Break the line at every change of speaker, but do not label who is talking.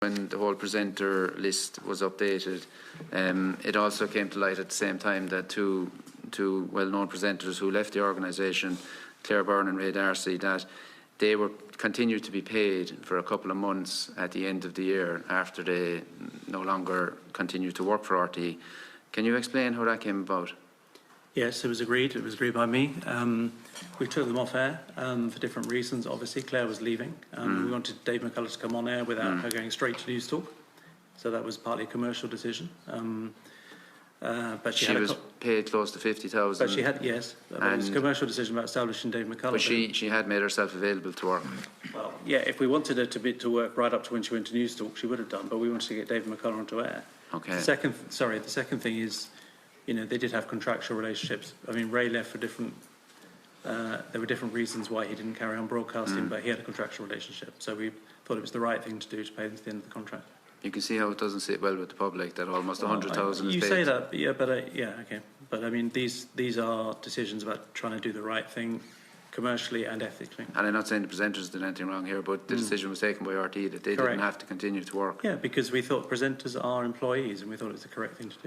when the whole presenter list was updated, it also came to light at the same time that two well-known presenters who left the organisation, Claire Byrne and Ray Darcy, that they were continued to be paid for a couple of months at the end of the year after they no longer continued to work for RTE. Can you explain how that came about?
Yes, it was agreed. It was agreed by me. We took them off air for different reasons. Obviously, Claire was leaving. We wanted Dave McCullough to come on air without her going straight to News Talk. So that was partly a commercial decision. But
she was paid close to 50,000.
But she had, yes. It was a commercial decision about establishing Dave McCullough.
But she had made herself available to work.
Well, yeah, if we wanted her to work right up to when she went to News Talk, she would have done. But we wanted to get Dave McCullough onto air.
Okay.
The second thing is, you know, they did have contractual relationships. I mean, Ray left for different. There were different reasons why he didn't carry on broadcasting, but he had a contractual relationship. So we thought it was the right thing to do to pay them to the end of the contract.
You can see how it doesn't sit well with the public that almost 100,000 is paid.
You say that, yeah, but yeah, okay. But I mean, these are decisions about trying to do the right thing, commercially and ethically.
And I'm not saying the presenters did anything wrong here, but the decision was taken by RTE that they didn't have to continue to work.
Yeah, because we thought presenters are employees, and we thought it was the correct thing to do.